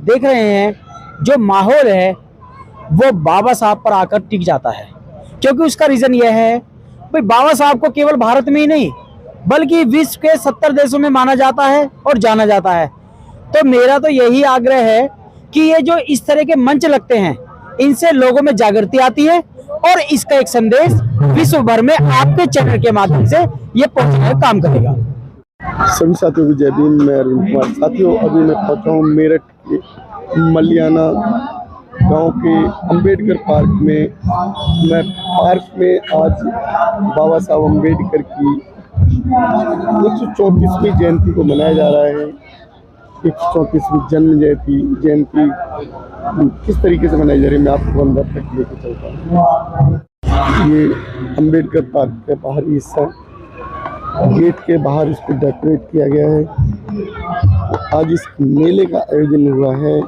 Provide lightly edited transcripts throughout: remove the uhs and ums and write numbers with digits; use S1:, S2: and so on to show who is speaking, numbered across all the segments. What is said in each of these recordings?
S1: देख रहे हैं, जो माहौल है वो बाबा साहब पर आकर टिक जाता है। क्योंकि उसका रीजन यह है भाई, बाबा साहब को केवल भारत में ही नहीं बल्कि विश्व के 70 देशों में माना जाता है और जाना जाता है। तो मेरा तो यही आग्रह है कि ये जो इस तरह के मंच लगते हैं, इनसे लोगों में जागृति आती है और इसका एक संदेश विश्व भर में आपके चैनल के माध्यम से ये पहुंचाने का काम करेगा।
S2: सभी साथियों को जय भीम। मैं अरविंद कुमार। साथियों, अभी मैं पहुंचा हूँ मेरठ के मलियाना गांव के अंबेडकर पार्क में। मैं पार्क में आज बाबा साहब अंबेडकर की 134वीं जयंती को मनाया जा रहा है। 134वीं जन्म जयंती किस तरीके से मनाई जा रही है, मैं आपको अंदर तक लेके चलता हूँ। ये अंबेडकर पार्क का बाहरी हिस्सा, गेट के बाहर इसको डेकोरेट किया गया है। आज इस मेले का आयोजन हुआ है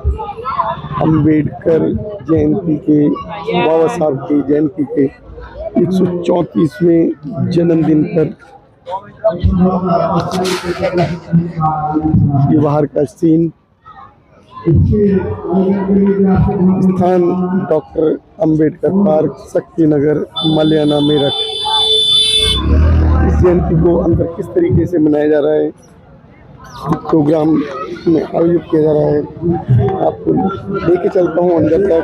S2: अंबेडकर जयंती के, बाबा साहब की जयंती के 134वें जन्मदिन पर। ये बाहर का सीन, स्थान डॉक्टर अंबेडकर पार्क, शक्ति नगर, मलियाना, मेरठ। इस जयंती को अंदर किस तरीके से मनाया जा रहा है, प्रोग्राम में आयोजित किया जा रहा है, आपको लेके चलता हूँ अंदर तक।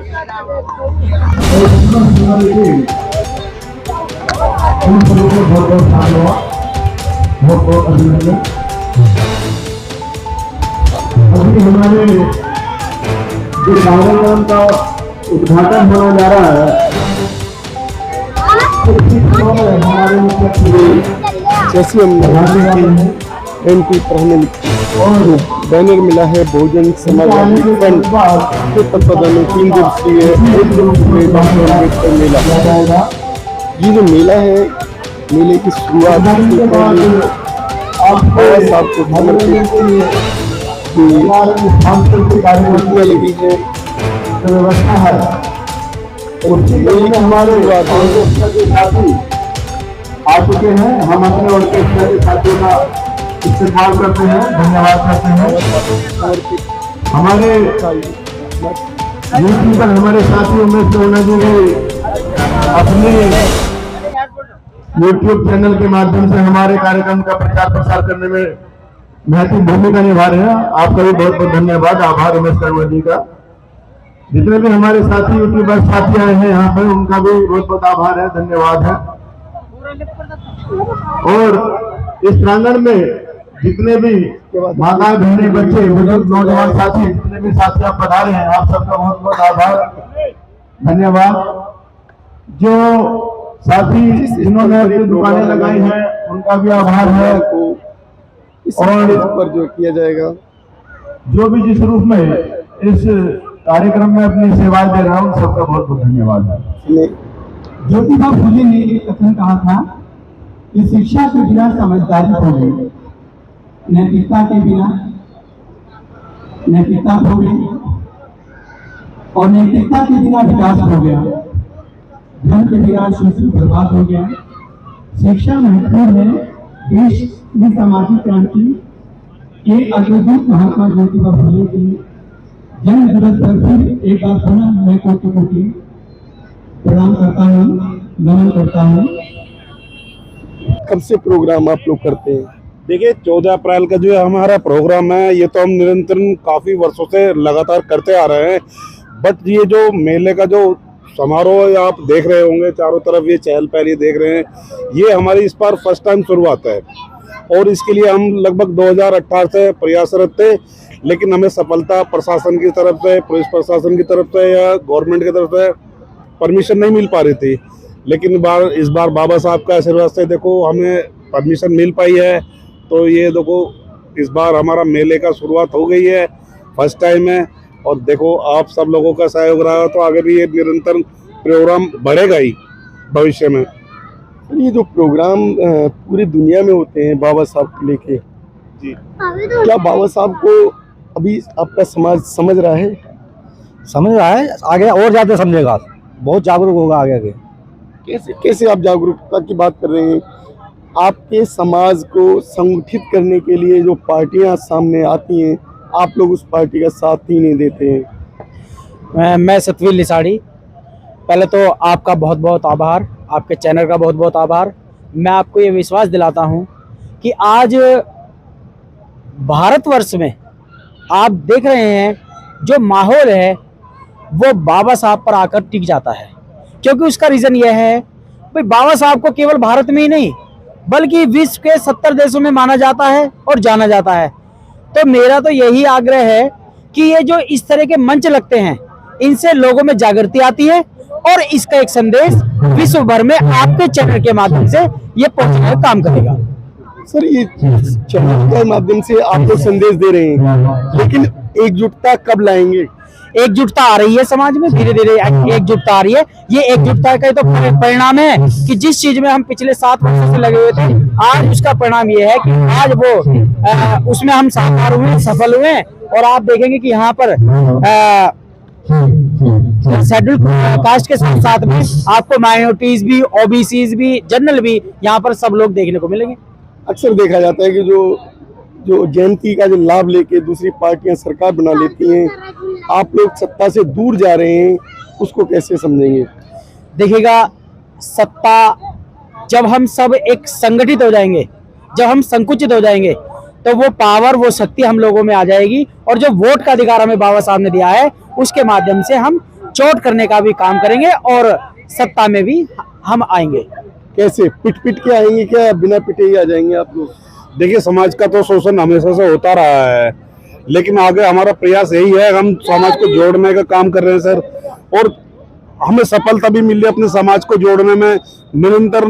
S3: अभी हमारे जो कार्यक्रम का उद्घाटन होने जा रहा है,
S2: जैसे हम एंट्री पर हमें बैनर मिला है बहुजन समाजवादी फ्रंट के तत्वाधान में 3 दिवसीय अम्बेडकर मेला। ये जो मेला है, मेले की शुरुआत बाबा साहब को समर्पित लगी है
S3: व्यवस्था है। हमारे साथी आ चुके हैं, हम अपने ऑर्केस्ट्रा के साथियों का इस्तेमाल करते हैं, धन्यवाद करते हैं। हमारे यूट्यूबर हमारे साथियों में सोना जी भी अपने यूट्यूब चैनल के माध्यम से हमारे कार्यक्रम का प्रचार प्रसार करने में महत्वपूर्ण भूमिका निभा रहे हैं। आपका भी बहुत बहुत धन्यवाद, आभार उमेश शर्मा जी का। जितने भी हमारे साथी यूट्यूबर साथी आए हैं यहाँ पर, उनका भी बहुत बहुत आभार है, धन्यवाद है। और इस प्रांगण में जितने भी माता बहने बच्चे बुजुर्ग नौजवान साथी, जितने भी साथी आप पधारे हैं, आप सबका बहुत बहुत आभार, धन्यवाद। जो साथी जिन्होंने अपनी दुकानें लगाई हैं, उनका भी आभार है।
S2: और इस पर जो किया जाएगा,
S3: जो भी जिस रूप में इस कार्यक्रम में अपनी सेवाएं दे रहा हूँ, सबका बहुत बहुत धन्यवाद है। ज्योतिबा फुले ने एक कथन कहा था कि शिक्षा के बिना समझदारी हो गई, नैतिकता के बिना नैतिकता हो गई, और नैतिकता के बिना विकास हो गया, धन के बिना संस्कृति बर्बाद हो गया। शिक्षा महत्वपूर्ण है। देश की सामाजिक क्रांति के अग्रदूत महात्मा ज्योतिबा फुले की जन्म दिवस पर फिर एक बार पुनः मैं कोटि कोटि प्रणाम करता हूँ, नमन करता हूँ।
S2: कब से प्रोग्राम आप लोग करते हैं?
S4: देखिए, 14 अप्रैल का जो हमारा प्रोग्राम है, ये तो हम निरंतर काफ़ी वर्षों से लगातार करते आ रहे हैं। बट ये जो मेले का जो समारोह आप देख रहे होंगे, चारों तरफ ये चहल पहल देख रहे हैं, ये हमारी इस बार फर्स्ट टाइम शुरुआत है। और इसके लिए हम लगभग 2018 से प्रयासरत थे, लेकिन हमें सफलता प्रशासन की तरफ से, पुलिस प्रशासन की तरफ से या गवर्नमेंट की तरफ से परमिशन नहीं मिल पा रही थी। लेकिन इस बार बाबा साहब का आशीर्वाद से देखो हमें परमिशन मिल पाई है। तो ये देखो इस बार हमारा मेले का शुरुआत हो गई है, फर्स्ट टाइम है। और देखो आप सब लोगों का सहयोग रहा तो आगे भी ये निरंतर प्रोग्राम बढ़ेगा ही भविष्य में।
S2: ये जो प्रोग्राम पूरी दुनिया में होते हैं बाबा साहब को लेके जी, क्या बाबा साहब को अभी आपका समाज समझ रहा है?
S1: समझ रहा है, आगे और ज़्यादा समझेगा, बहुत जागरूक होगा आगे।
S2: कैसे आप जागरूकता की बात कर रहे हैं? आपके समाज को संगठित करने के लिए जो पार्टियां सामने आती हैं, आप लोग उस पार्टी का साथ ही नहीं देते हैं।
S1: मैं सतवीर लिसाड़ी, पहले तो आपका बहुत बहुत आभार, आपके चैनल का बहुत बहुत आभार। मैं आपको ये विश्वास दिलाता हूँ कि आज भारतवर्ष में आप देख रहे हैं जो माहौल है वो बाबा साहब पर आकर टिक जाता है, क्योंकि उसका रीज़न ये है भाई बाबा साहब को केवल भारत में ही नहीं बल्कि विश्व के 70 देशों में माना जाता है और जाना जाता है। तो मेरा तो यही आग्रह है कि ये जो इस तरह के मंच लगते हैं इनसे लोगों में जागृति आती है और इसका एक संदेश विश्व भर में आपके चैनल के माध्यम से ये पहुंचने का काम करेगा।
S2: सर, ये चैनल के माध्यम से आप लोग संदेश दे रहे हैं, लेकिन एकजुटता कब लाएंगे?
S1: एकजुटता आ रही है समाज में, धीरे धीरे एकजुटता आ रही है। ये एकजुटता का तो परिणाम है कि जिस चीज में हम पिछले 7 वर्षों से लगे हुए थे, आज उसका परिणाम ये है कि आज वो उसमें हम साकार हुए, सफल हुए। और आप देखेंगे कि यहाँ पर शेड्यूल कास्ट के साथ साथ में आपको माइनॉरिटीज भी, ओबीसीज भी, जनरल भी यहाँ पर सब लोग देखने को मिलेंगे।
S2: अक्सर देखा जाता है कि जो जयंती का जो लाभ लेके दूसरी पार्टियां सरकार बना लेती हैं, आप लोग सत्ता से दूर जा रहे हैं, उसको कैसे समझेंगे?
S1: देखिएगा, सत्ता जब हम सब एक संगठित हो जाएंगे, जब हम संकुचित हो जाएंगे, तो वो पावर, वो शक्ति हम लोगों में आ जाएगी। और जो वोट का अधिकार हमें बाबा साहब ने दिया है उसके माध्यम से हम चोट करने का भी काम करेंगे और सत्ता में भी हम आएंगे।
S2: कैसे, पिट पिट के आएंगे क्या, बिना पिटे ही आ जाएंगे आप लोग?
S4: देखिए, समाज का तो शोषण हमेशा से होता रहा है, लेकिन आगे हमारा प्रयास यही है, हम समाज को जोड़ने का काम कर रहे हैं सर। और हमें सफलता भी मिल रही है अपने समाज को जोड़ने में। निरंतर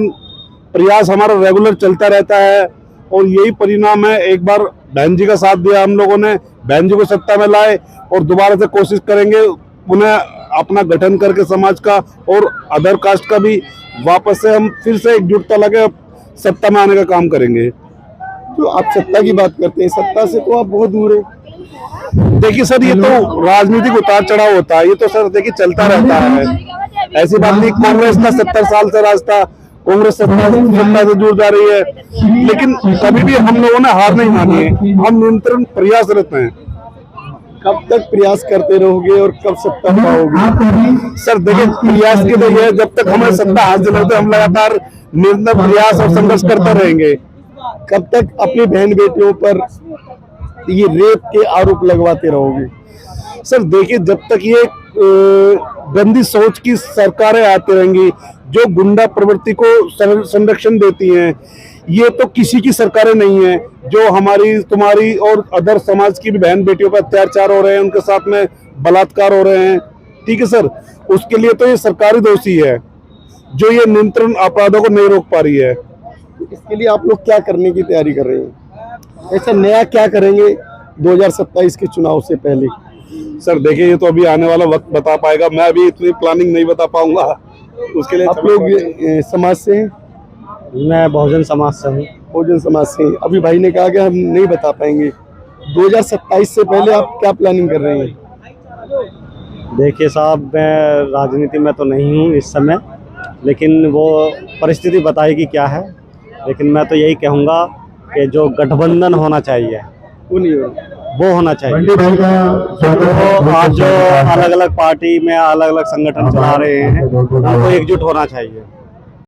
S4: प्रयास हमारा रेगुलर चलता रहता है और यही परिणाम है। एक बार बहन जी का साथ दिया हम लोगों ने, बहन जी को सत्ता में लाए और दोबारा से कोशिश करेंगे उन्हें अपना गठन करके समाज का और अदर कास्ट का भी वापस से हम फिर से एकजुटता लगे सत्ता में आने का काम करेंगे।
S2: तो आप सत्ता की बात करते हैं, सत्ता से तो आप बहुत दूर हैं।
S4: देखिए सर, ये तो राजनीतिक उतार चढ़ाव होता है, ये तो सर देखिए चलता रहता है। ऐसी बात नहीं, कांग्रेस का 70 साल से राज था, कांग्रेस सत्ता से जुड़ जा रही है, लेकिन कभी भी हम लोगों ने हार नहीं मानी है। हम निरंतर प्रयासरत हैं।
S2: कब तक प्रयास करते रहोगे और कब सत्ता पाओगे?
S4: सर देखिए, प्रयास की तो ये, जब तक हमें सत्ता हासिल होती है हम लगातार निरंतर प्रयास और संघर्ष करते रहेंगे।
S2: कब तक अपनी बहन बेटियों पर ये रेप के आरोप लगवाते रहोगे?
S4: सर देखिए, जब तक ये गंदी सोच की सरकारें आती रहेंगी जो गुंडा प्रवृत्ति को संरक्षण देती हैं, ये तो किसी की सरकारें नहीं है। जो हमारी, तुम्हारी और अदर समाज की भी बहन बेटियों पर अत्याचार हो रहे हैं, उनके साथ में बलात्कार हो रहे हैं, ठीक है सर, उसके लिए तो ये सरकारी दोषी है जो ये नियंत्रण अपराधों को नहीं रोक पा रही है।
S2: इसके लिए आप लोग क्या करने की तैयारी कर रहे हैं? ऐसा नया क्या करेंगे 2027 के चुनाव से पहले?
S4: सर देखिए, ये तो अभी आने वाला वक्त बता पाएगा, मैं अभी इतनी प्लानिंग नहीं बता पाऊंगा। उसके लिए
S2: आप लोग समाज से हैं?
S1: मैं बहुजन समाज से हूँ।
S2: बहुजन समाज से हैं। अभी भाई ने कहा कि हम नहीं बता पाएंगे, 2027 से पहले आप क्या प्लानिंग कर रहे हैं?
S5: देखिए साहब, मैं राजनीति में तो नहीं हूँ इस समय, लेकिन वो परिस्थिति बताएगी क्या है। लेकिन मैं तो यही कहूँगा कि जो गठबंधन होना चाहिए वो होना चाहिए। तो आज जो अलग अलग पार्टी में अलग अलग संगठन चला रहे हैं, उनको एकजुट होना चाहिए।